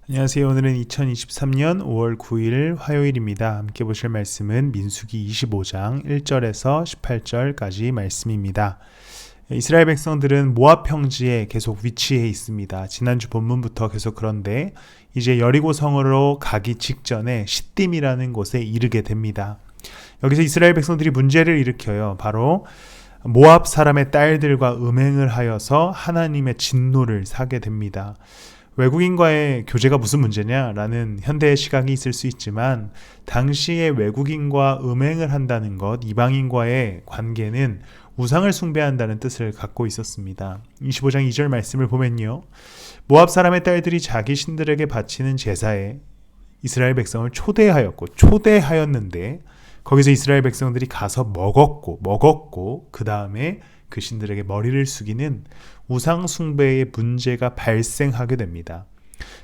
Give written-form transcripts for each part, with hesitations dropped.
안녕하세요. 오늘은 2023년 5월 9일 화요일입니다. 함께 보실 말씀은 민수기 25장 1절에서 18절까지 말씀입니다. 이스라엘 백성들은 모압 평지에 계속 위치해 있습니다. 지난주 본문부터 계속 그런데 이제 여리고 성으로 가기 직전에 시딤이라는 곳에 이르게 됩니다. 여기서 이스라엘 백성들이 문제를 일으켜요. 바로 모압 사람의 딸들과 음행을 하여서 하나님의 진노를 사게 됩니다. 외국인과의 교제가 무슨 문제냐라는 현대의 시각이 있을 수 있지만 당시에 외국인과 음행을 한다는 것, 이방인과의 관계는 우상을 숭배한다는 뜻을 갖고 있었습니다. 25장 2절 말씀을 보면요. 모압 사람의 딸들이 자기 신들에게 바치는 제사에 이스라엘 백성을 초대하였는데 거기서 이스라엘 백성들이 가서 먹었고 그 다음에 그 신들에게 머리를 숙이는 우상 숭배의 문제가 발생하게 됩니다.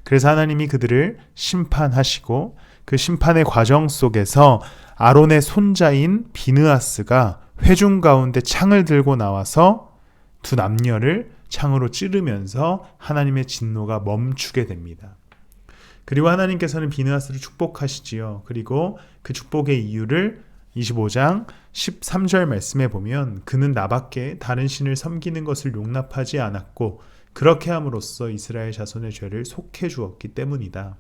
그래서 하나님이 그들을 심판하시고 그 심판의 과정 속에서 아론의 손자인 비느하스가 회중 가운데 창을 들고 나와서 두 남녀를 창으로 찌르면서 하나님의 진노가 멈추게 됩니다. 그리고 하나님께서는 비느하스를 축복하시지요. 그리고 그 축복의 이유를 25장 13절 말씀에 보면 그는 나밖에 다른 신을 섬기는 것을 용납하지 않았고 그렇게 함으로써 이스라엘 자손의 죄를 속해 주었기 때문이다.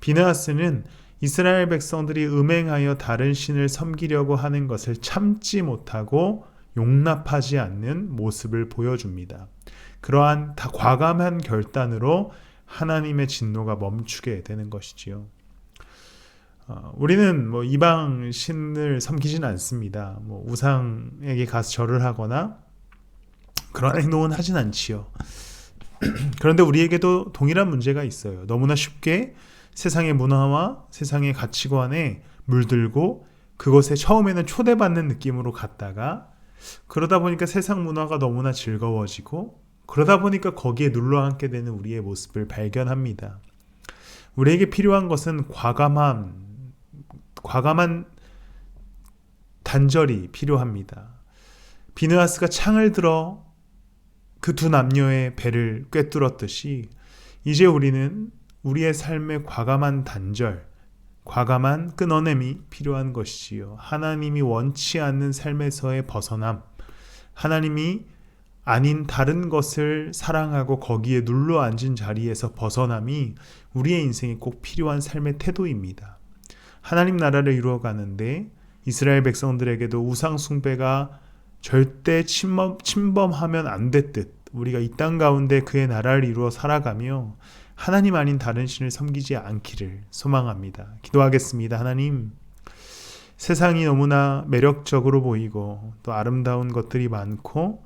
비느하스는 이스라엘 백성들이 음행하여 다른 신을 섬기려고 하는 것을 참지 못하고 용납하지 않는 모습을 보여줍니다. 그러한 다 과감한 결단으로 하나님의 진노가 멈추게 되는 것이지요. 우리는 이방 신을 섬기지는 않습니다. 우상에게 가서 절을 하거나 그런 행동은 하진 않지요. 그런데 우리에게도 동일한 문제가 있어요. 너무나 쉽게 세상의 문화와 세상의 가치관에 물들고 그것에 처음에는 초대받는 느낌으로 갔다가 그러다 보니까 세상 문화가 너무나 즐거워지고 그러다 보니까 거기에 눌러앉게 되는 우리의 모습을 발견합니다. 우리에게 필요한 것은 과감한 단절이 필요합니다. 비느하스가 창을 들어 그 두 남녀의 배를 꿰뚫었듯이 이제 우리는 우리의 삶의 과감한 단절, 과감한 끊어냄이 필요한 것이지요. 하나님이 원치 않는 삶에서의 벗어남, 하나님이 아닌 다른 것을 사랑하고 거기에 눌러앉은 자리에서 벗어남이 우리의 인생에 꼭 필요한 삶의 태도입니다. 하나님 나라를 이루어가는데 이스라엘 백성들에게도 우상 숭배가 절대 침범하면 안 됐듯 우리가 이 땅 가운데 그의 나라를 이루어 살아가며 하나님 아닌 다른 신을 섬기지 않기를 소망합니다. 기도하겠습니다. 하나님, 세상이 너무나 매력적으로 보이고 또 아름다운 것들이 많고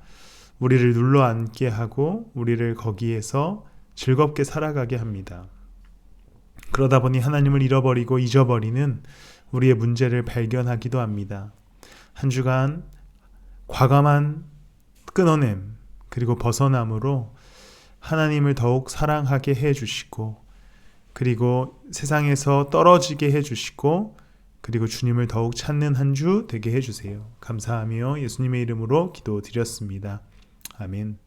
우리를 눌러앉게 하고 우리를 거기에서 즐겁게 살아가게 합니다. 그러다 보니 하나님을 잃어버리고 잊어버리는 우리의 문제를 발견하기도 합니다. 한 주간 과감한 끊어냄 그리고 벗어남으로 하나님을 더욱 사랑하게 해주시고 그리고 세상에서 떨어지게 해주시고 그리고 주님을 더욱 찾는 한 주 되게 해주세요. 감사하며 예수님의 이름으로 기도드렸습니다. 아멘.